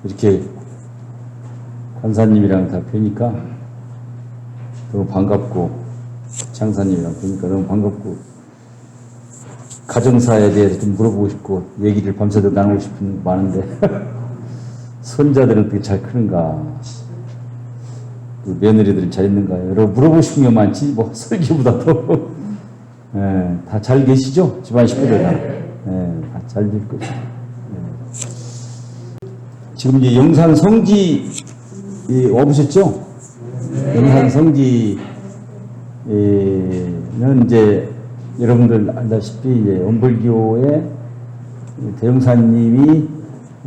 이렇게 간사님이랑 다 뵈니까 너무 반갑고, 장사님이랑 뵈니까 너무 반갑고, 가정사에 대해서 좀 물어보고 싶고, 얘기를 밤새도록 나누고 싶은 거 많은데, 손자들은 어떻게 잘 크는가, 또 며느리들은 잘 있는가, 여러 물어보고 싶은 게 많지, 뭐, 설교보다도. 예, 다 잘 계시죠? 집안 식구들 다. 예, 다 잘 있고. 지금 이제 영산 성지 와보셨죠? 영산 성지는 이제 여러분들 알다시피 이제 원불교의 대영사님이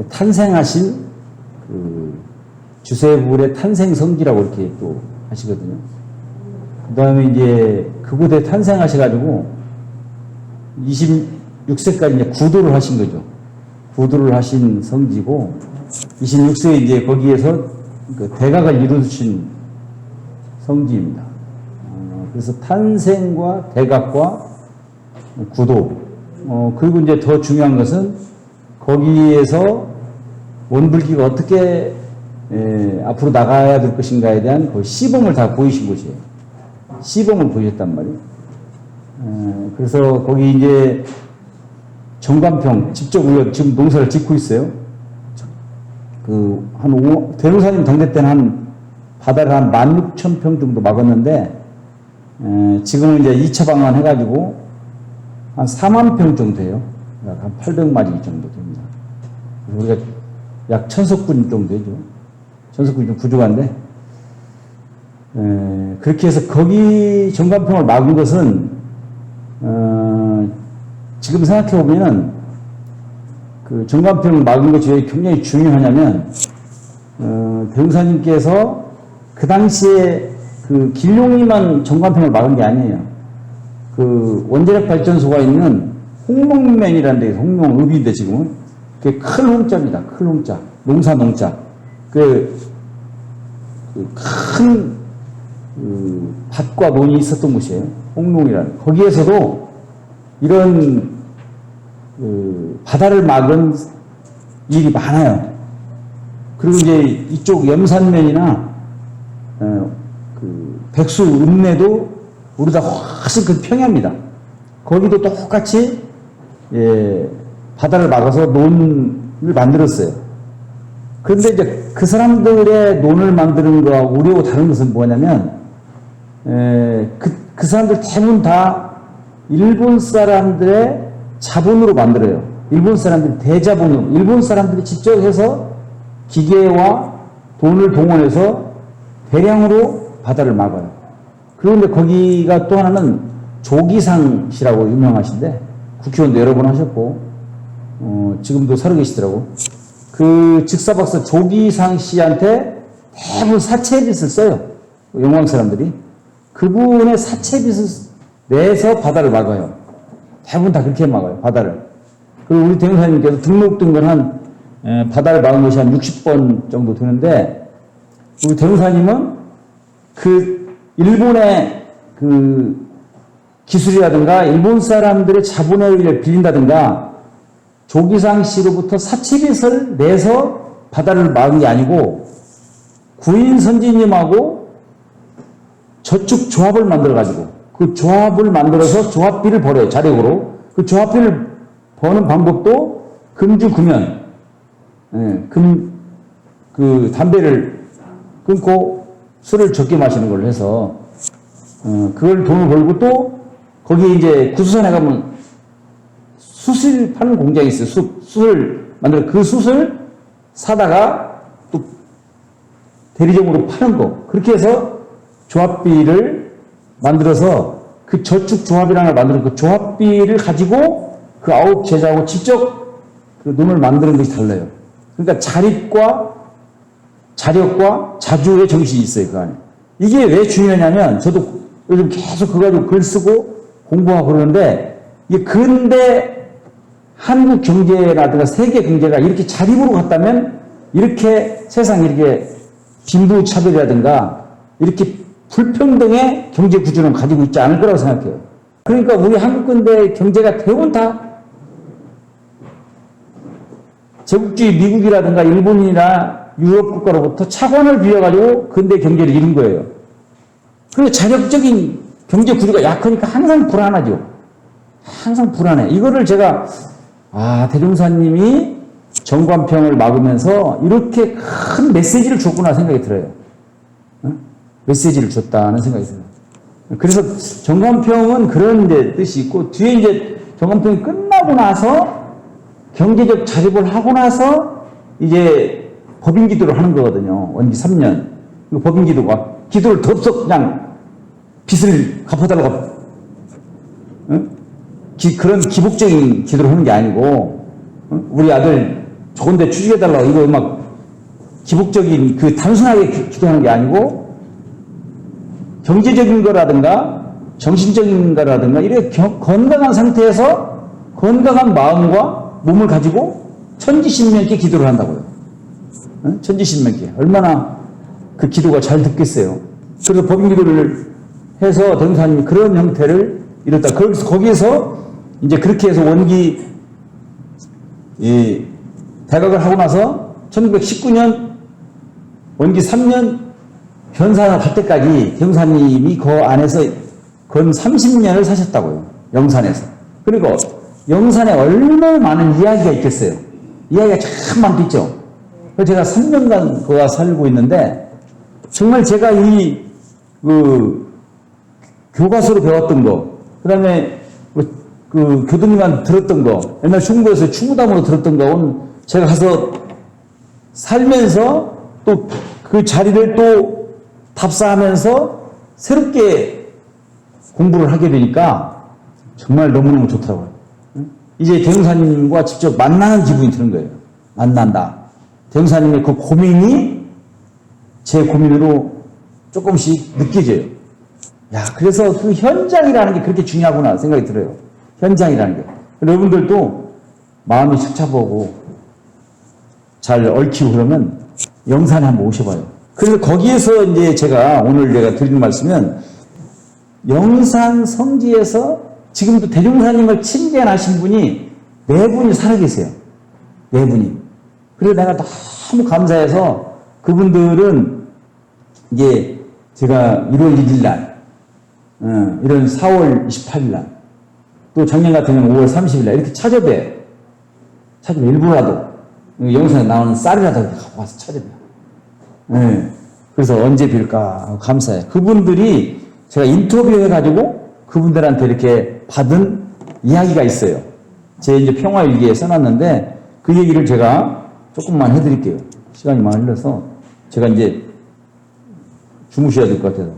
탄생하신 그 주세불의 탄생 성지라고 이렇게 또 하시거든요. 그 다음에 이제 그곳에 탄생하셔가지고 26세까지 이제 구도를 하신 거죠. 구도를 하신 성지고 26세에 이제 거기에서 그 대가가 이루어진 성지입니다. 그래서 탄생과 대각과 구도, 그리고 이제 더 중요한 것은 거기에서 원불교가 어떻게 앞으로 나가야 될 것인가에 대한 그 시범을 다 보이신 곳이에요. 시범을 보셨단 말이에요. 그래서 거기 이제 정관평 직접 우리가 지금 농사를 짓고 있어요. 대릉사님 당대 때는 한 바다를 한 16,000평 정도 막았는데, 지금은 이제 2차 방안 해가지고 한 4만 평 정도 돼요. 한 800마리 정도 됩니다. 우리가 약 1000석군 정도 되죠. 1000석군이 좀 부족한데, 그렇게 해서 거기 정관평을 막은 것은, 지금 생각해보면은, 그 정관평을 막은 것이 왜 굉장히 중요하냐면, 대흥사님께서 그 당시에 그 길룡이만 정관평을 막은 게 아니에요. 그 원자력 발전소가 있는 홍롱면이라는 데에서, 홍롱읍인데 지금은, 그게 큰 홍자입니다. 큰 홍자. 농사 농자. 큰, 밭과 논이 있었던 곳이에요. 홍롱이라는. 거기에서도 이런, 바다를 막은 일이 많아요. 그리고 이제 이쪽 염산면이나, 백수 읍내도 우리보다 훨씬 그 평야입니다. 거기도 똑같이, 바다를 막아서 논을 만들었어요. 그런데 이제 그 사람들의 논을 만드는 거하고 우리하고 다른 것은 뭐냐면, 그 사람들 대부분 다 일본 사람들의 자본으로 만들어요. 일본 사람들이 대자본으로, 일본 사람들이 직접 해서 기계와 돈을 동원해서 대량으로 바다를 막아요. 그런데 거기가 또 하나는 조기상 씨라고 유명하신데, 국회의원도 여러 번 하셨고, 지금도 살아 계시더라고. 그 직사박사 조기상 씨한테 대부분 사채빚을 써요. 영광 사람들이. 그분의 사채빚을 내서 바다를 막아요. 대부분 다 그렇게 막아요, 바다를. 그리고 우리 대흥사님께서 등록된 건 한, 바다를 막은 것이 한 60번 정도 되는데, 우리 대흥사님은 그, 일본의 그 기술이라든가, 일본 사람들의 자본에 의해 빌린다든가, 조기상 씨로부터 사채빚을 내서 바다를 막은 게 아니고, 구인 선지님하고 저축 조합을 만들어가지고, 그 조합을 만들어서 조합비를 벌어요, 자력으로. 그 조합비를 버는 방법도 금주 금연, 담배를 끊고 술을 적게 마시는 걸 해서, 그걸 돈을 벌고 또, 거기 이제 구수산에 가면 숯을 파는 공장이 있어요. 숯을 만들어, 그 숯을 사다가 또 대리점으로 파는 거. 그렇게 해서 조합비를 만들어서 그 저축 조합이라는 걸 만드는 그 조합비를 가지고 그 9 제자하고 직접 그 논을 만드는 것이 달라요. 그러니까 자립과 자력과 자주의 정신이 있어요, 그 안에. 이게 왜 중요하냐면, 저도 요즘 계속 그거 가지고 글 쓰고 공부하고 그러는데, 이게 근대 한국 경제라든가 세계 경제가 이렇게 자립으로 갔다면, 이렇게 세상 이렇게 빈부차별이라든가, 이렇게 불평등의 경제 구조는 가지고 있지 않을 거라고 생각해요. 그러니까 우리 한국 근대 경제가 대부분 다 제국주의 미국이라든가 일본이나 유럽 국가로부터 차관을 빌려가지고 근대 경제를 이룬 거예요. 그리고 자력적인 경제 구조가 약하니까 항상 불안하죠. 항상 불안해. 이거를 제가 대종사님이 정관평을 막으면서 이렇게 큰 메시지를 줬구나 생각이 들어요. 메시지를 줬다는 생각이 들어요. 그래서 정관평은 그런 이제 뜻이 있고, 뒤에 이제 정관평이 끝나고 나서 경제적 자립을 하고 나서 이제 법인기도를 하는 거거든요. 원기 3년. 법인기도가 기도를 덥석 그냥 빚을 갚아달라고, 그런 기복적인 기도를 하는 게 아니고, 우리 아들 좋은 데 취직해달라고 이거 막 기복적인 단순하게 기도하는 게 아니고, 경제적인 거라든가 정신적인 거라든가 이렇게 건강한 상태에서 건강한 마음과 몸을 가지고 천지신명께 기도를 한다고요. 천지신명께. 얼마나 그 기도가 잘 듣겠어요. 그래서 법인기도를 해서 대종사님이 그런 형태를 이뤘다. 거기에서 이제 그렇게 해서 원기 대각을 하고 나서 1919년 원기 3년 변산을 갈 때까지 대종사님이 그 안에서 건 30년을 사셨다고요. 영산에서. 그리고 영산에 얼마나 많은 이야기가 있겠어요. 이야기가 참 많겠죠. 그래서 제가 3년간 거기 살고 있는데, 정말 제가 교과서로 배웠던 거, 그 다음에 교수님한테 들었던 거, 옛날 충무에서 충무담으로 들었던 거, 제가 가서 살면서 또 그 자리를 또 답사하면서 새롭게 공부를 하게 되니까 정말 너무너무 좋더라고요. 이제 대종사님과 직접 만나는 기분이 드는 거예요. 만난다. 대종사님의 그 고민이 제 고민으로 조금씩 느껴져요. 그래서 그 현장이라는 게 그렇게 중요하구나 생각이 들어요. 현장이라는 게. 여러분들도 마음이 착잡하고 잘 얽히고 그러면 영산에 한번 오셔봐요. 그래서 거기에서 이제 오늘 제가 드리는 말씀은, 영산 성지에서 지금도 대종사님을 친견하신 분이 4분이 살아계세요. 4분이. 그래서 내가 너무 감사해서, 그분들은 이제 제가 1월 1일 날, 이런 4월 28일 날, 또 작년 같은 경우는 5월 30일 날 이렇게 찾아뵈요. 일부라도 영상에 나오는 쌀이라도 갖고 와서 찾아봬요. 그래서 언제 뵐까 감사해요. 그분들이 제가 인터뷰해가지고 그분들한테 이렇게 받은 이야기가 있어요. 제 이제 평화일기에 써놨는데, 그 얘기를 제가 조금만 해드릴게요. 시간이 많이 흘러서 제가 이제 주무셔야 될 것 같아서.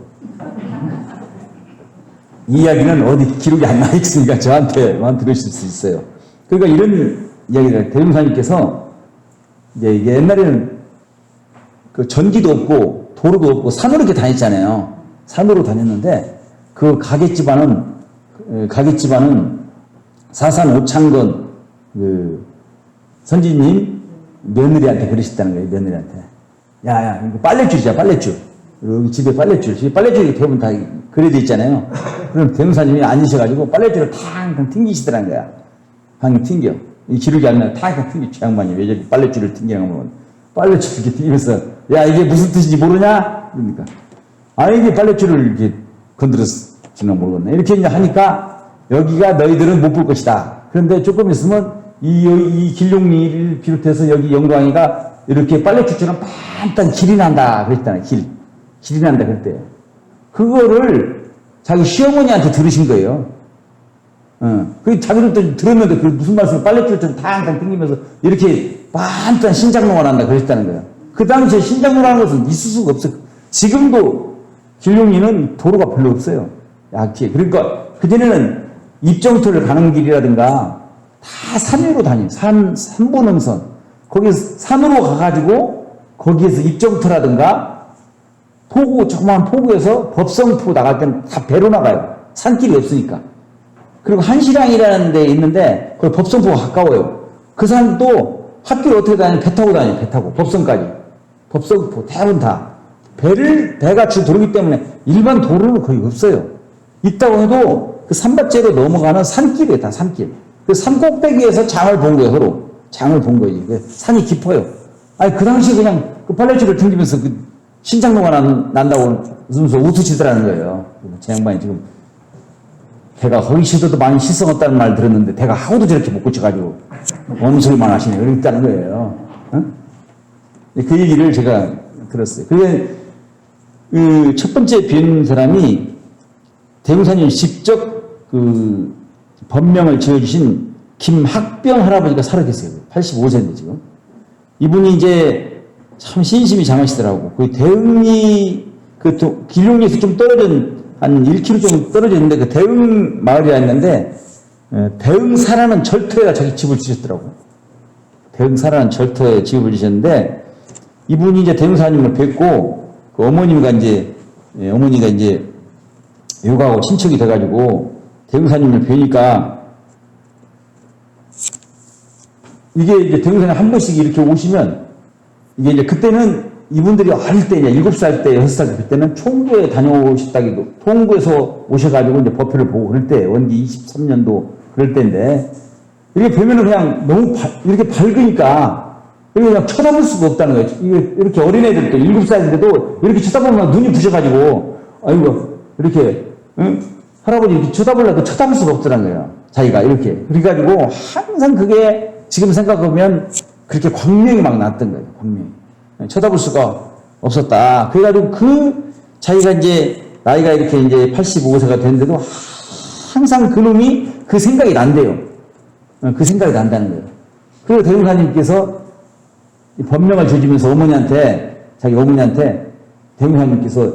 이 이야기는 어디 기록이 안 나있으니까 저한테만 들으실 수 있어요. 그러니까 이런 이야기를, 대종사님께서 이제 옛날에는 그 전기도 없고 도로도 없고 산으로 이렇게 다녔잖아요. 산으로 다녔는데, 그 가객집안은 사산 오창건 선지님 며느리한테 그러셨다는 거예요. 며느리한테. 야, 이거 빨랫줄이자, 빨랫줄. 여기 집에 빨랫줄이 대부분 다 그래져 있잖아요. 그럼 대종사님이 앉으셔가지고 빨랫줄을 탕탕 튕기시더란 거야. 방금 튕겨. 이 기록이 안 나요. 탕탕 튕겨. 저 양반이 왜 저렇게 빨랫줄을 튕기냐고. 빨랫줄 이렇게 튕기면서, 야, 이게 무슨 뜻인지 모르냐? 그러니까. 이게 빨랫줄을 이렇게 건드렸지는 모르겠네. 이렇게 이제 하니까, 여기가 너희들은 못 볼 것이다. 그런데 조금 있으면 이 길룡리를 비롯해서 여기 영광이가 이렇게 빨래줄처럼 빤딴 길이 난다 그랬잖아요. 길이 난다 그랬대요. 그거를 자기 시어머니한테 들으신 거예요. 그 자기들도 들었는데 그 무슨 말씀을 빨래줄처럼 탕탕 튕기면서 이렇게 빤딴 신장로가 난다 그랬다는 거예요. 그 당시에 신장로라는 것은 있을 수가 없어요. 지금도 길룡리는 도로가 별로 없어요. 약해. 그러니까 그전에는 입정터를 가는 길이라든가 다 산 위로 다녀요. 산보능선. 거기서 산으로 가가지고 거기에서 입정터라든가 조그마한 포구에서 법성포 나갈 때는 다 배로 나가요. 산길이 없으니까. 그리고 한시랑이라는 데 있는데 거기 법성포가 가까워요. 그 산도 학교를 어떻게 다니냐? 배 타고 다녀요. 배 타고. 법성까지. 법성포 대부분 다. 배가 주 도로기 때문에 일반 도로는 거의 없어요. 있다고 해도 그 산밭제로 넘어가는 산길이에요. 다 산길. 그 산 꼭대기에서 장을 본 거예요. 서로. 장을 본 거지. 산이 깊어요. 아니, 그 당시 그냥 그 빨래줄을 튕기면서 그 신장로가 난다고 웃으면서 우투치더라는 거예요. 제 양반이 지금 배가 거기 씻어도 많이 씻어갔다는 말 들었는데 배가 하고도 저렇게 못 고쳐가지고 어느 소리만 하시네. 그랬다는 거예요. 응? 그 얘기를 제가 들었어요. 그게 그 첫 번째 뵌 사람이 대웅사님 직접 그 법명을 지어주신 김학병 할아버지가 살아 계세요. 85세인데 지금. 이분이 이제 참 신심이 장하시더라고. 그 대흥이 그 길룡리에서 좀 떨어진 한 1km 정도 떨어져 있는데 그 대흥 마을이라 했는데 대흥사라는 절터에다 자기 집을 지셨더라고. 대흥사라는 절터에 집을 지셨는데 이분이 이제 대흥사님을 뵙고 그 어머니가 이제 요가하고 친척이 돼가지고 대흥사님을 뵈니까 이게 이제 대흥사님 한 번씩 이렇게 오시면 이게 이제 그때는 이분들이 어릴 때 이제 7살 때 6살 때 그때는 총구에 다녀오셨다기도 통구에서 오셔가지고 이제 법회를 보고 그럴 때 원기 23년도 그럴 때인데 이렇게 뵈면은 그냥 너무 이렇게 밝으니까 그냥 쳐다볼 수가 없다는 거예요. 이렇게 어린애들도 7살인데도 이렇게 쳐다보면 눈이 부셔가지고 아이고 이렇게 응? 할아버지 이렇게 쳐다보려도 쳐다볼 수가 없더라는 거예요. 자기가 이렇게 그래가지고 항상 그게 지금 생각하면 그렇게 광명이 막 났던 거예요. 광명이 쳐다볼 수가 없었다. 그래가지고 그 자기가 이제 나이가 이렇게 이제 85세가 됐는데도 항상 그 놈이 그 생각이 난대요. 그 생각이 난다는 거예요. 그리고 대웅사님께서 법명을 지어주면서 자기 어머니한테 대웅사님께서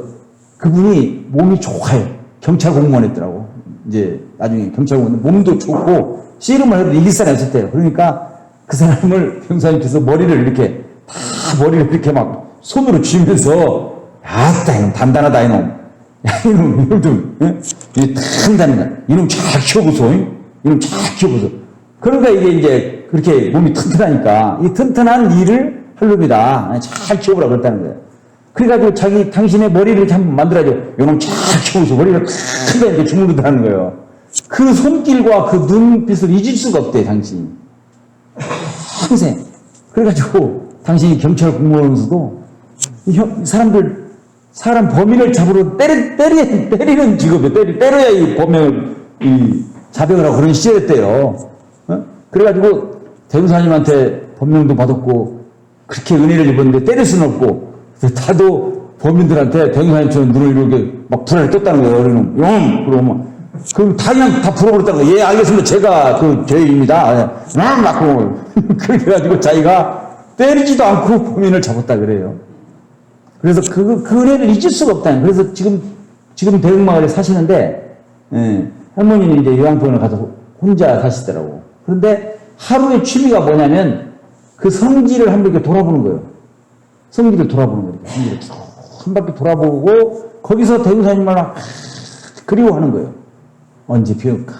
그분이 몸이 좋아요. 경찰 공무원 했더라고. 이제 나중에 경찰 공무원 몸도 좋고 씨름을 해도 이길 사람이 없었대요. 그러니까 그 사람을 대웅사님께서 머리를 이렇게 막 손으로 쥐면서 아따 이놈 단단하다 이놈 야 이놈 좀 단단하다 이놈 잘 키워보소 이놈 잘 키워보소. 그러니까 이게 이제 그렇게 몸이 튼튼하니까 이 튼튼한 일을 할 놈이다 잘 키워보라 그랬다는 거예요. 그래가지고 당신의 머리를 이렇게 한번 만들어야죠. 이놈 잘 키워보소. 머리를 크게 이렇게 주무르더라는 거예요. 그 손길과 그 눈빛을 잊을 수가 없대 당신이 평생. 그래가지고 당신이 경찰 공무원으로서도 사람 범인을 잡으러 때리는 직업이에요. 때려야 이 범행을 자백을 하고 그런 시절이었대요. 그래가지고 대웅사님한테 법명도 받았고 그렇게 은혜를 입었는데 때릴 수는 없고 다도 범인들한테 대웅사님처럼 눈을 이렇게 막 불알을 떴다는 거예요. 어린놈 그러면 그럼 다 그냥 다 풀어버렸다는 거예요. 예, 알겠습니다. 제가 그 죄인입니다. 맞고 그렇게 해가지고 자기가 때리지도 않고 범인을 잡았다 그래요. 그래서 그 은혜를 잊을 수가 없다는 거예요. 그래서 지금 대흥마을에 사시는데 할머니는 이제 요양병원을 가서 혼자 사시더라고. 그런데 하루의 취미가 뭐냐면 그 성지를 한 바퀴 돌아보는 거예요. 성지를 돌아보는 거예요. 성지를 한 바퀴 돌아보고 거기서 대웅사님을 막 그리워하는 거예요. 언제 비올까?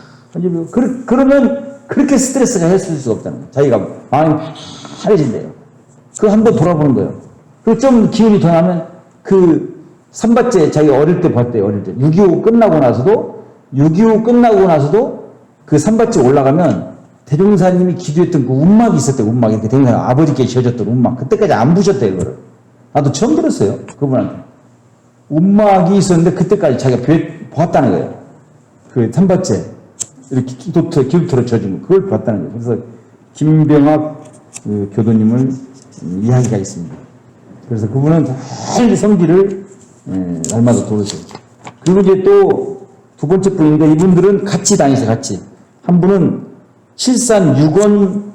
그러면 그렇게 스트레스가 해소될 수가 없다는 거예요. 자기가 마음이 하얘진대요. 그거 한번 돌아보는 거예요. 그리고 좀 기운이 더 나면 그 삼바째 자기 어릴 때 봤대요. 어릴 때 6.25 끝나고 나서도 그 삼바째 올라가면 대종사님이 기도했던 그 운막이 있었대요. 운막 이렇게 대종사님 아버지께 지어졌던 운막. 그때까지 안 부셨대요. 이거를. 나도 처음 들었어요. 그분한테. 운막이 있었는데 그때까지 자기가 보았다는 거예요. 그 삼바째 이렇게 기도터로 져준 거 그걸 봤다는 거예요. 그래서 김병학 그 교도님을 이야기가 있습니다. 그래서 그분은 잘 성지를 날마다 돌으세요. 그리고 이제 또 두 번째 분인데 이분들은 같이 다니세요. 같이. 한 분은 칠산 육원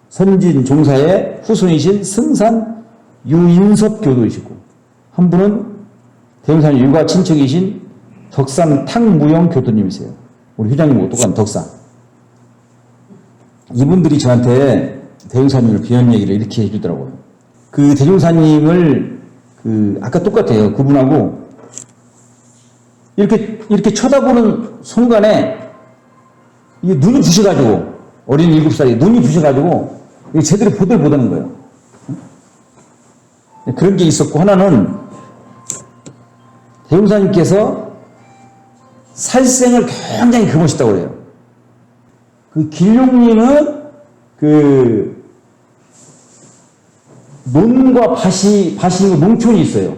선진 종사의 후손이신 승산 유인섭 교도이시고 한 분은 대웅사님 일가 친척이신 덕산 탕무영 교도님이세요. 우리 회장님하고 똑같은 덕산. 이분들이 저한테 대웅사님을 비연 얘기를 이렇게 해주더라고요. 그 대웅사님을 아까 똑같아요. 그분하고 이렇게 쳐다보는 순간에 이게 눈이 부셔가지고 어린 7살이 눈이 부셔가지고 제대로 보들 못하는 거예요. 그런 게 있었고 하나는 대웅사님께서 살생을 굉장히 금하셨다고 그래요. 그 길룡리는 그 논과 밭이 있고 농촌이 있어요.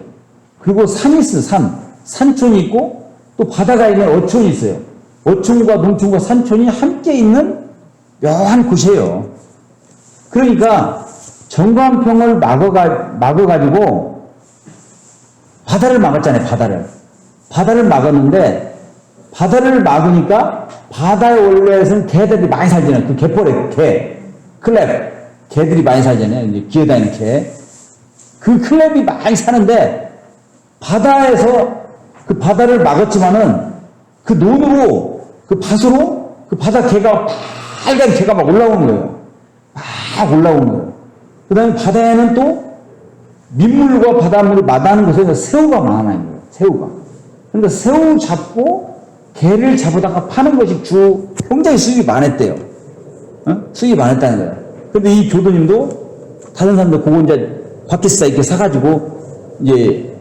그리고 산이 있어요, 산촌이 있고 또 바다가 있는 어촌이 있어요. 어촌과 농촌과 산촌이 함께 있는 묘한 곳이에요. 그러니까 정관평을 막아가지고 바다를 막았잖아요, 바다를 막았는데 바다를 막으니까 바다의 원래에서는 개들이 많이 살잖아요. 그 개포래, 클랩. 개들이 많이 살잖아요. 이제 기어다니는 개. 그 클랩이 많이 사는데 바다에서 그 바다를 막았지만은 그 논으로, 그 밭으로 그 바다 개가 빨간 개가 막 올라오는 거예요. 막 올라오는 거예요. 그 다음에 바다에는 또 민물과 바닷물을 마다하는 곳에 새우가 많아요. 새우가. 그러니까 새우 잡고 개를 잡아다가 파는 것이 굉장히 수익이 많았대요. 수익이 많았다는 거예요. 근데 이 교도님도 다른 사람들 그거 이제 밖에서 이렇게 사가지고 이제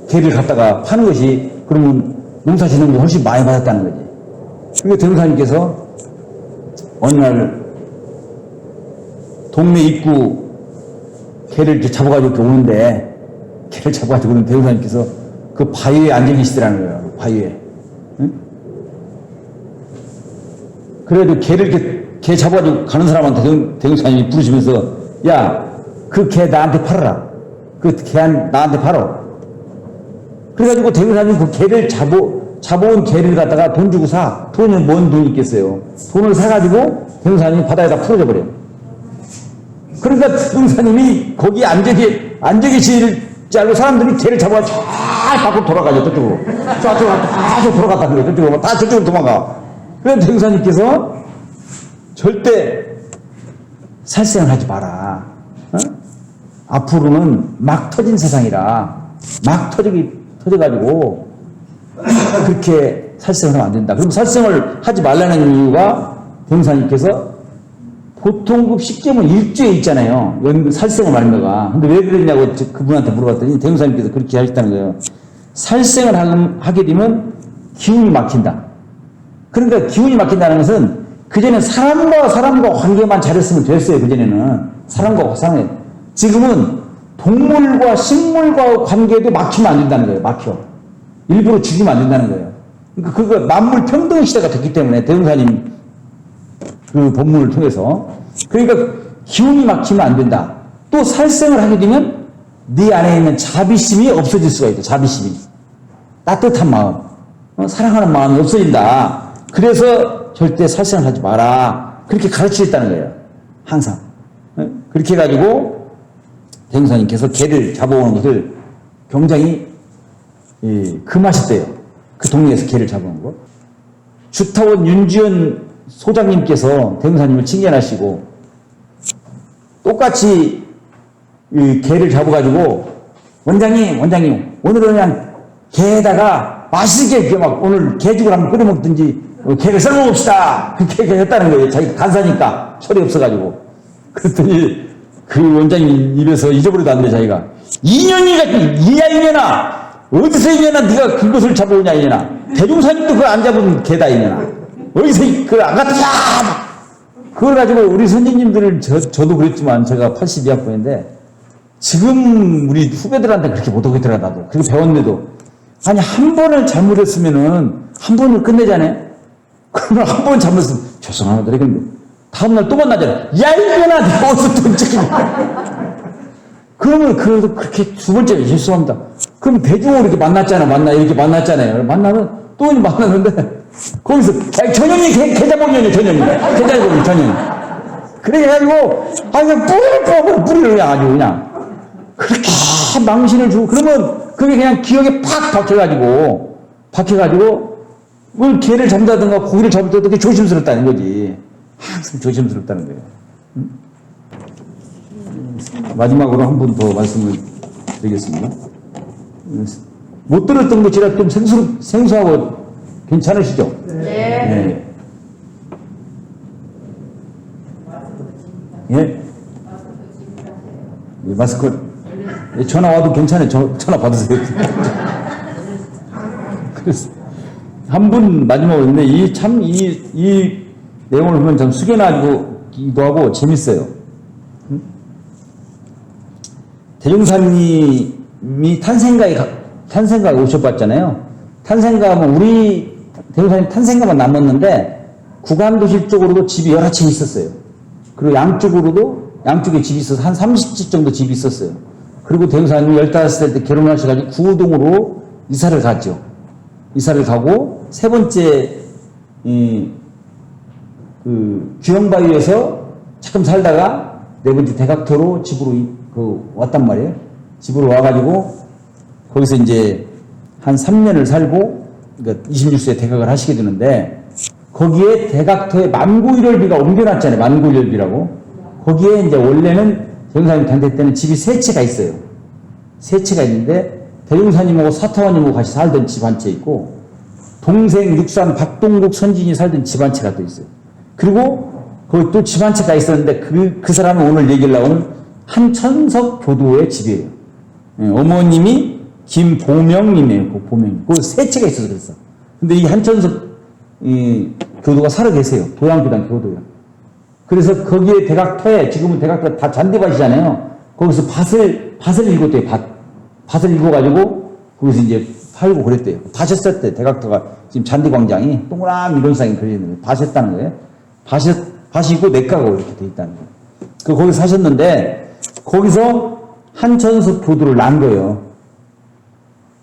개를 갖다가 파는 것이 그러면 농사 짓는 게 훨씬 많이 받았다는 거지. 그러니까 대무사님께서 어느 날 동네 입구 개를 이렇게 잡아가지고 이렇게 오는데 개를 잡아가지고 오는 대무사님께서 그 바위에 앉아 계시더라는 거예요. 바위에. 응? 그래도 개를 이렇게 개 잡아가지고 가는 사람한테 대무사님이 부르시면서 야, 그 개 나한테 팔아라. 그 개 나한테 팔어. 그래가지고 대무사님 그 개를 잡아온 개를 갖다가 돈 주고 사. 돈은 뭔 돈이 있겠어요. 돈을 사가지고 대무사님이 바다에다 풀어줘 버려요. 그러니까 대무사님이 거기 앉아 계실 줄 알고 사람들이 개를 잡아가지고 쫙 밖으로 돌아가죠. 저쪽으로. 쫙 돌아갔다 그래요. 저쪽으로. 다 저쪽으로 도망가. 그래서 대무사님께서 절대 살생을 하지 마라. 어? 앞으로는 막 터진 세상이라 막 터져가지고 그렇게 살생을 하면 안 된다. 그럼 살생을 하지 말라는 이유가 대무사님께서 보통급 식재문 1조에 있잖아요. 살생을 말하는 거가. 근데 왜 그랬냐고 그분한테 물어봤더니 대무사님께서 그렇게 하셨다는 거예요. 살생을 하게 되면 기운이 막힌다. 그러니까 기운이 막힌다는 것은 그전에 사람과 관계만 잘했으면 됐어요. 그전에는 사람과 사람에. 지금은 동물과 식물과 관계도 막히면 안 된다는 거예요. 막혀. 일부러 죽이면 안 된다는 거예요. 그러니까 그거 만물 평등 시대가 됐기 때문에 대무사님 그 법문을 통해서. 그러니까 기운이 막히면 안 된다. 또 살생을 하게 되면 네 안에 있는 자비심이 없어질 수가 있다. 자비심이. 따뜻한 마음, 사랑하는 마음이 없어진다. 그래서 절대 살생을 하지 마라. 그렇게 가르치셨다는 거예요. 항상. 그렇게 해가지고 대무사님께서 개를 잡아오는 것을 굉장히 금하셨대요. 그 동네에서 개를 잡아오는 거. 주타원 윤지연 소장님께서 대무사님을 칭찬하시고 똑같이 개를 잡아가지고 원장님 오늘은 그냥 개에다가 맛있게 이렇게 막 오늘 개죽을 한번 끓여 먹든지 개를 썰어 먹읍시다. 그렇게 했다는 거예요. 자기가 간사니까 철이 없어가지고. 그랬더니 그 원장님 입에서 잊어버려도 안 돼. 자기가 2년이가 이야 이년아 어디서 이년아 네가 그것을 잡아오냐 이년아 대종사님도 그걸 안 잡은 개다 이년아 어디서 그걸 안 갖다 그걸 가지고 우리 선생님들을 저도 그랬지만 제가 82학번인데 지금 우리 후배들한테 그렇게 못하겠더라. 나도 그리고 배웠는데도 아니 한 번을 잘못했으면은 한 번을 끝내자네. 그러면 한 번 잘못했으면 죄송합니다. 근데 다음날 또 만나잖아. 야 이년아 내가 어디서 돈 찍힌 그러면 그래도 그렇게 두 번째 죄송합니다. 그럼 대중으로 이렇게 이렇게 만났잖아요. 만나면 또 만났는데 거기서 전현이 개 잡아오냐니 전현이 그래가지고 그냥 뿌리를 그냥 아주 그냥 그렇게 망신을 주고 그러면 그게 그냥 기억에 팍 박혀가지고 뭘 개를 잡는다든가 고기를 잡을 때도 되게 조심스럽다는 거지. 항상 조심스럽다는 거예요. 마지막으로 한 번 더 말씀을 드리겠습니다. 못 들었던 것이라 좀 생소하고 괜찮으시죠? 네. 예? 마스크 전화 와도 괜찮아요. 전화 받으세요. 그래서 한 분 마지막으로 있는데 이 내용을 보면 참 숙연하기도 하고 재밌어요. 대종사님이 탄생가에 오셔봤잖아요. 탄생가면 우리 대종사님 탄생가만 남았는데 구간도실 쪽으로도 집이 여러 채 있었어요. 그리고 양쪽에 집이 있어서 한 30집 정도 집이 있었어요. 그리고 대종사님이 15살 때 결혼하셔가지고 구우동으로 이사를 갔죠. 이사를 가고 세 번째 귀영바위에서 조금 살다가 네 번째 대각터로 집으로 왔단 말이에요. 집으로 와가지고 거기서 이제 한 3년을 살고 그러니까 26세에 대각을 하시게 되는데 거기에 대각터에 만고일월비가 옮겨놨잖아요. 만고일월비라고. 거기에 이제 원래는 대종사님 단대 때는 집이 세 채가 있어요. 세 채가 있는데 대종사님하고 사타원님하고 같이 살던 집 한 채 있고 동생 육산 박동국 선진이 살던 집 한 채가 또 있어요. 그리고 거기 또 집 한 채가 있었는데 그 사람은 오늘 얘기를 나오는 한천석 교도의 집이에요. 어머님이 김보명님이에요. 그 보명. 그 세 채가 있어서 그랬어. 근데 이 한천석 교도가 살아 계세요. 도양교단 교도요. 그래서 거기에 대각터에 지금은 대각터 다 잔디밭이잖아요. 거기서 밭을 읽었대요. 밭을 읽어가지고 거기서 이제 팔고 그랬대요. 밭했을 대각터가 지금 잔디광장이 동그란 이론상에 그려있는 거예요. 밭했다는 거예요. 밭이고 내과가 이렇게 돼 있다는 거예요. 거기서 사셨는데 거기서 한천석 교도를 난 거예요.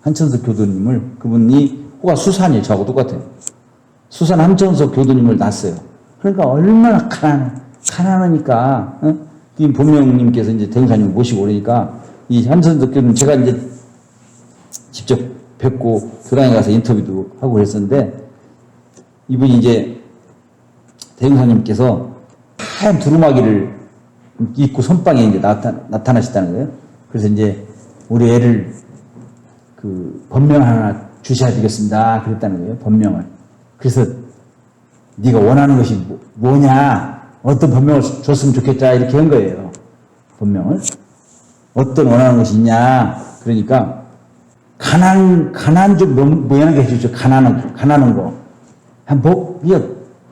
한천석 교도님을 그분이 호가 수산이에요. 저하고 똑같아요. 수산 한천석 교도님을 낳았어요. 그러니까 얼마나 가난하니까 이 본명님께서 이제 대종사님 모시고 오니까 이 한천석 교도님 제가 이제 직접 뵙고 교당에 가서 인터뷰도 하고 그랬었는데 이분이 이제 대종사님께서 하얀 두루마기를 입고 선방에 이제 나타나셨다는 거예요. 그래서 이제 우리 애를 법명 하나 주셔야 되겠습니다. 그랬다는 거예요. 법명을. 그래서 네가 원하는 것이 뭐냐? 어떤 법명을 줬으면 좋겠다. 이렇게 한 거예요. 법명을. 어떤 원하는 것이 있냐? 그러니까 가난 좀 모양하게 해주죠. 가난한 거.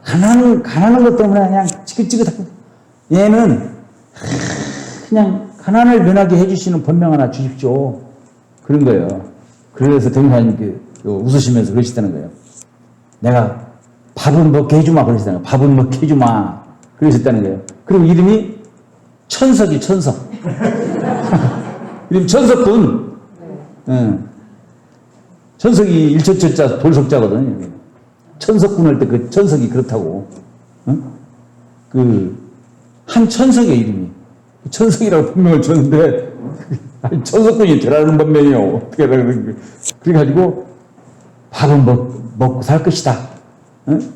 가난한 것 때문에 그냥 지긋지긋하고 얘는 그냥 가난을 면하게 해주시는 법명 하나 주십시오. 그런 거예요. 그래서 대종사님 웃으시면서 그러시다는 거예요. 내가 밥은 먹게 해주마 그러시다는 거예요. 밥은 먹게 해주마 그러셨다는 거예요. 그리고 이름이 천석이 천석. 이름 천석군. 천석이 일초천자 돌석자거든요. 천석군 할 때 그 천석이 그렇다고. 한천석의 이름이. 천석이라고 법명을 줬는데 천석군이 되라는 법명이요. 어떻게 하라는 그래가지고 밥은 먹고 살 것이다.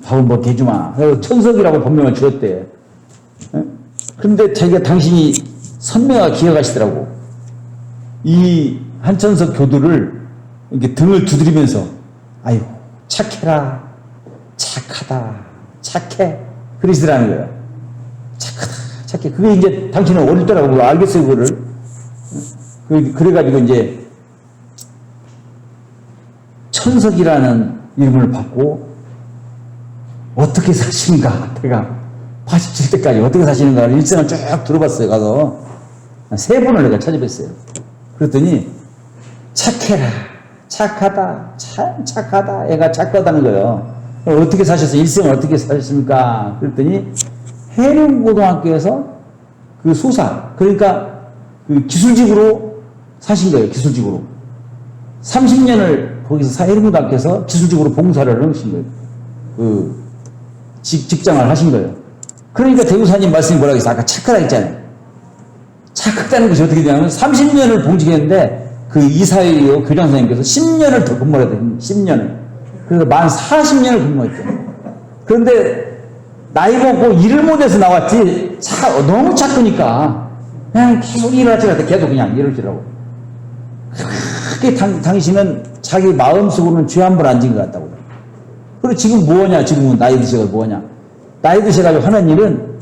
밥은 먹게 해주마. 그래서 천석이라고 법명을 주었대. 그런데 당신이 선명하게 기억하시더라고. 이 한천석 교도를 이렇게 등을 두드리면서 아유 착해라. 착하다. 착해. 그러시더라는 거예요. 착하다. 착해. 그게 이제 당신은 어릴 때라고 알겠어요, 그거를. 그래가지고 이제 천석이라는 이름을 받고 어떻게 사시는가. 제가 87때까지 어떻게 사시는가를 일생을 쭉 들어봤어요. 가서 세 번을 내가 찾아뵀어요. 그랬더니 착해라. 착하다. 참 착하다. 애가 착하다는 거예요. 어떻게 사셨어요? 일생을 어떻게 사셨습니까? 그랬더니 해룡고등학교에서 그 소사, 그러니까 그 기술직으로 사신 거예요. 기술직으로. 30년을 거기서 해룡고등학교에서 기술직으로 봉사를 하신 거예요. 그 직장을 하신 거예요. 그러니까 대구사님 말씀이 뭐라고 했어요? 아까 착하다 했잖아요. 착하다는 것이 어떻게 되냐면 30년을 봉직했는데 그 이사회요 교장 선생님께서 10년을 더 근무를 해야 돼요. 10년을. 그래서 만 40년을 근무했죠. 그런데 나이 먹고 일을 못해서 나왔지 너무 착하니까 그냥 계속 일을 하지 않았다. 계속 그냥 이러시라고. 그렇게 당신은 자기 마음속으로는 죄 한 번 안 지은 것 같다고요. 그리고 지금 뭐냐? 지금은 나이 드셔가지고 뭐냐? 나이 드셔가지고 하는 일은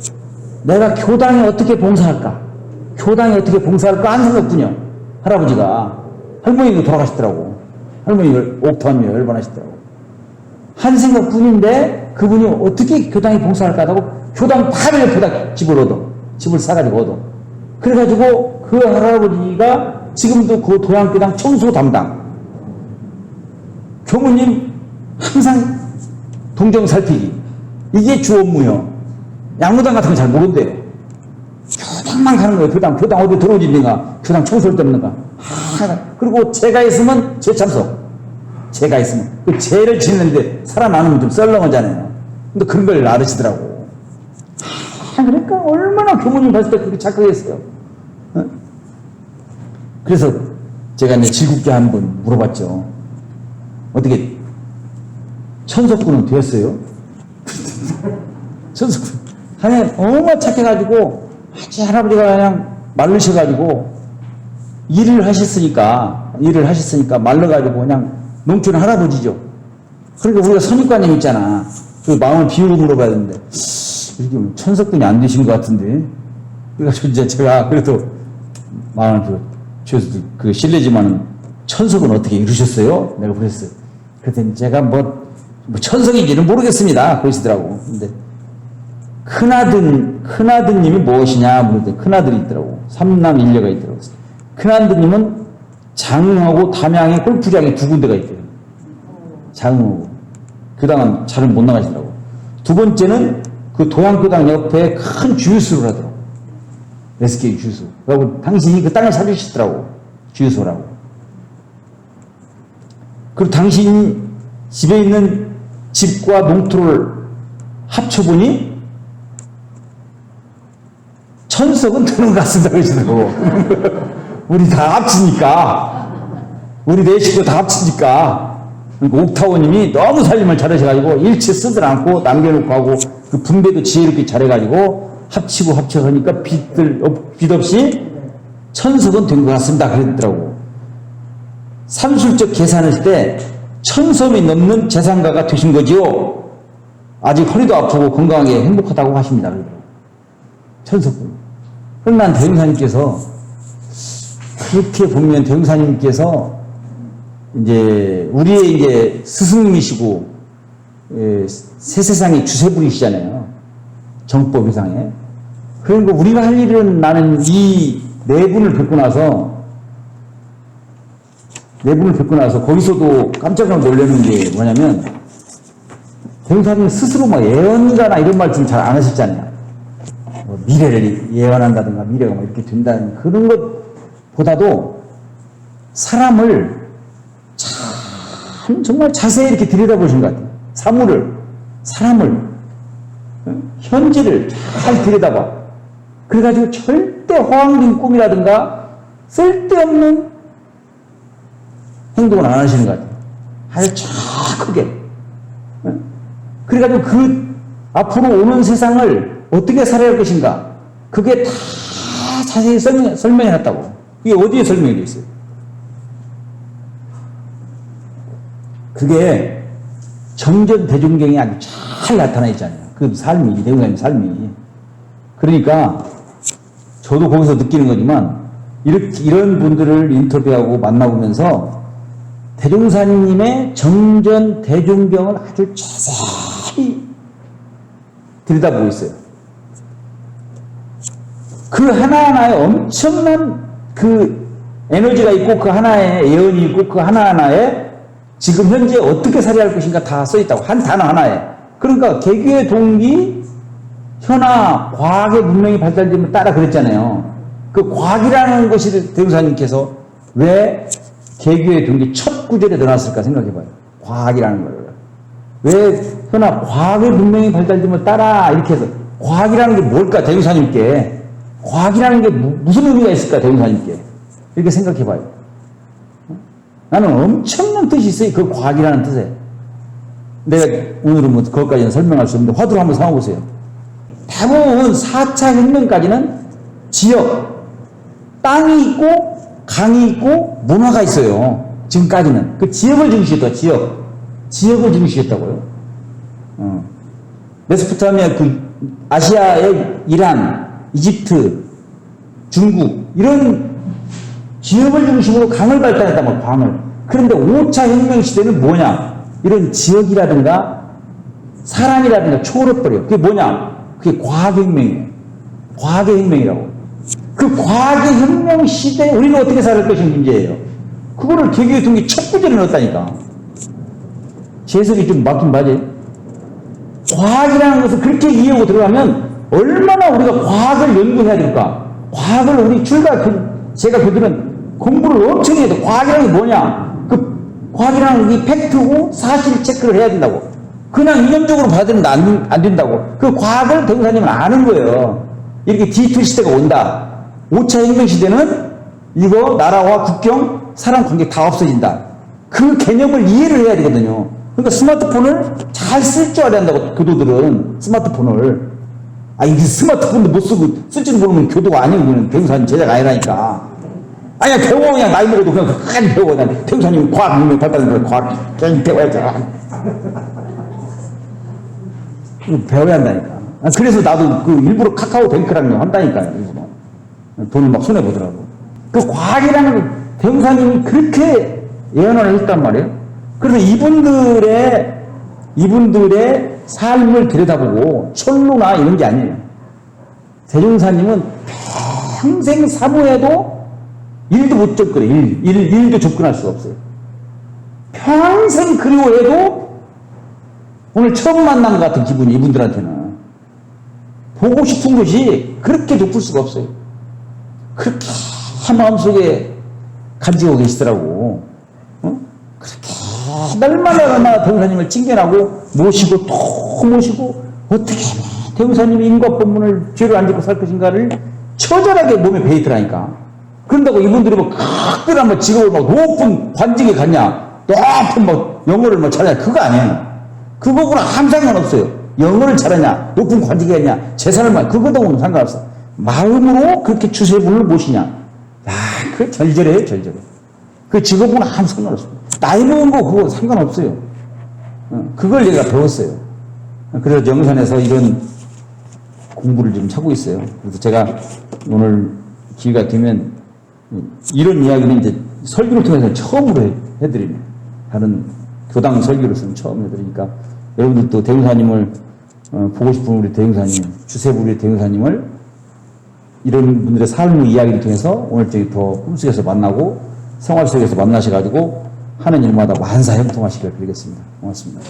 내가 교당에 어떻게 봉사할까? 교당에 어떻게 봉사할까? 안 생각뿐이요. 할아버지가. 할머니도 돌아가시더라고. 할머니 옥타원이요. 열반하시더라고. 한 생각뿐인데 그분이 어떻게 교당에 봉사할까 하고 교당 8일 교당 집을 사가지고 얻어. 그래가지고 그 할아버지가 지금도 그 도양교당 청소 담당. 교무님 항상 동정 살피기. 이게 주 업무요. 양무당 같은 거 잘 모른대요. 교당만 가는 거예요. 교당 어디 들어오지는가? 교당 청소를 때문인가? 그리고 제가 있으면 재참석. 제가 있으면. 그 죄를 짓는데 살아나면 좀 썰렁하잖아요. 근데 그런 걸 알으시더라고. 그러니까 얼마나 교무님 봤을 때 그렇게 착각했어요. 어? 그래서 제가 이제 질겁게 한번 물어봤죠. 어떻게 천석군은 됐어요? 천석군. 하나님 너무 착해가지고 아주 할아버지가 그냥 말르셔가지고 일을 하셨으니까 말라가지고 그냥 농촌 할아버지죠. 그러니까 우리가 선입관념 있잖아. 그 마음을 비우고 물어봐야 되는데 이렇게 천석군이 안 되신 것 같은데. 그래가지고 이제 제가 그래도 마음을 그 실례지만은 천석은 어떻게 이루셨어요? 내가 그랬어요. 그랬더니 제가 뭐 천석인지는 모르겠습니다. 그러시더라고. 근데 큰아드님이 무엇이냐 물었더니 큰아들이 있더라고. 삼남 일녀가 있더라고. 큰아드님은 장흥하고 담양에 골프장이 2군데가 있대요. 장흥하고. 교당은 잘은 못 나가시더라고. 두 번째는 그 도양교당 옆에 큰 주유소를 하더라고. SK 주유소. 그리고 당신이 그 땅을 사주시더라고. 주유소라고. 그리고 당신 집에 있는 집과 농토를 합쳐보니 천석은 되는 것 같습니다. 그러시더라고. 우리 다 합치니까. 우리 네 식구 다 합치니까. 그러니까 옥타오님이 너무 살림을 잘하셔가지고 일체 쓰들 않고 남겨놓고 하고 그 분배도 지혜롭게 잘해가지고 합치고 합쳐서니까 빚 없이 천석은 된 것 같습니다. 그랬더라고. 삼술적 계산할 때 천섬이 넘는 재산가가 되신 거지요. 아직 허리도 아프고 건강하게 행복하다고 하십니다. 천석군. 그럼 난 대흥사님께서 그렇게 보면 대흥사님께서 이제 우리의 이제 스승님이시고 새 세상의 주세분이시잖아요. 정법회상에. 그러니까 우리가 할 일은 나는 이 네 분을 뵙고 나서 거기서도 깜짝 놀라는 게 뭐냐면 대흥사님 스스로 막 예언가나 이런 말씀 잘 안 하셨잖아요. 뭐 미래를 예언한다든가 미래가 뭐 이렇게 된다는 그런 것보다도 사람을 참 정말 자세히 이렇게 들여다보신 것 같아요. 사람을 현재를 잘 들여다봐. 그래가지고 절대 허황된 꿈이라든가 쓸데없는 행동을 안 하시는 것 같아요. 아주 정확하게. 그래가지고 그 앞으로 오는 세상을 어떻게 살아야 할 것인가. 그게 다 자세히 설명해 놨다고. 이게 어디에 설명이 되어 있어요? 그게 정전대중경에 아주 잘 나타나 있잖아요. 그 삶이, 대흥사님 삶이. 그러니까 저도 거기서 느끼는 거지만 이런 분들을 인터뷰하고 만나보면서 대종사님의 정전대중경을 아주 자세히 들여다보고 있어요. 그 하나하나에 엄청난 그 에너지가 있고 그 하나에 예언이 있고 그 하나하나에 지금 현재 어떻게 살아야 할 것인가 다 써있다고. 한 단어 하나에. 그러니까 개교의 동기, 현아, 과학의 문명이 발달되면 따라 그랬잖아요. 그 과학이라는 것이 대흥사님께서 왜 개교의 동기 첫 구절에 넣어놨을까 생각해봐요. 과학이라는 걸. 왜 현아, 과학의 문명이 발달되면 따라 이렇게 해서 과학이라는 게 뭘까 대흥사님께. 과학이라는 게 무슨 의미가 있을까 대흥사님께. 이렇게 생각해봐요. 나는 엄청난 뜻이 있어요. 그 과학이라는 뜻에. 내가 오늘은 뭐 그것까지는 설명할 수 없는데 화두를 한번 삼아보세요. 대부분 4차 혁명까지는 지역, 땅이 있고 강이 있고 문화가 있어요. 지금까지는. 그 지역을 중시했다. 지역을 중시했다고요. 메소포타미아 그 아시아의 이란, 이집트, 중국 이런 지역을 중심으로 강을 발달했단 말이에요. 강을. 그런데 5차 혁명 시대는 뭐냐? 이런 지역이라든가 사람이라든가 초월해버려요. 그게 뭐냐? 그게 과학혁명이에요. 과학의 혁명이라고. 그 과학의 혁명 시대에 우리는 어떻게 살 것인가 문제예요. 그거를 개교통이 첫 구절에 넣었다니까. 재석이 좀 맞긴 맞아요. 과학이라는 것을 그렇게 이해하고 들어가면 얼마나 우리가 과학을 연구해야 될까. 과학을 우리 제가 그들은 공부를 엄청 해야 돼. 과학이라는 게 뭐냐. 그 과학이라는 게 팩트고 사실 체크를 해야 된다고. 그냥 이념적으로 받으면 안 된다고. 그 과학을 대우사님은 아는 거예요. 이렇게 D2 시대가 온다. 5차 혁명 시대는 이거 나라와 국경, 사람 관계 다 없어진다. 그 개념을 이해를 해야 되거든요. 그러니까 스마트폰을 잘 쓸 줄 알아야 한다고, 교도들은. 스마트폰을. 이게 스마트폰도 못 쓰고 쓸지도 모르면 교도가 아니고, 그냥 대우사님 제자가 아니라니까. 아니야, 배워. 그냥 나이 먹어도 그냥 끝까지 배워. 그냥 대우사님 과학 능력 발달된 거 과학 그냥 배워야지. 배워야 한다니까. 그래서 나도 그 일부러 카카오뱅크라는 거 한다니까요. 일부러. 돈을 막 손해보더라고. 그 과학이라는 거 대우사님이 그렇게 예언을 했단 말이에요. 그래서 이분들의 삶을 들여다보고 철로나 이런 게 아니에요. 대종사님은 평생 사모해도 일도 못 접근해. 일도 접근할 수가 없어요. 평생 그리워해도 오늘 처음 만난 것 같은 기분이 이분들한테는. 보고 싶은 것이 그렇게 높을 수가 없어요. 그렇게 마음속에 간직하고 계시더라고. 그렇게 날마다 대우사님을 찡겨나고 모시고 또 모시고 어떻게 대우사님이 인과법문을 죄를 안 짓고 살 것인가를 처절하게 몸에 베이더라니까. 그런다고 이분들이 뭐 극별한 뭐 직업을 막 높은 관직에 갔냐, 높은 뭐 영어를 뭐 잘하냐, 그거 아니에요. 그거하고는 아무 상관없어요. 영어를 잘하냐, 높은 관직에 갔냐, 재산을 많이, 그거하고는 상관없어. 마음으로 그렇게 주세분을 모시냐. 야, 그 절절해요, 절절해. 그 직업은 아무 상관없습니다. 나이 먹은 거 그거 상관없어요. 그걸 얘가 배웠어요. 그래서 영산에서 이런 공부를 좀 하고 있어요. 그래서 제가 오늘 기회가 되면 이런 이야기는 이제 설교를 통해서 처음으로 해드리는, 다른 교당 설교로서는 처음 해드리니까 여러분들도 대흥사님을 보고 싶은 우리 대흥사님, 주세부 우리 대흥사님을 이런 분들의 삶의 이야기를 통해서 오늘 저기 더 꿈속에서 만나고 생활 속에서 만나셔가지고 하는 일마다 만사 형통하시길 빌겠습니다. 고맙습니다.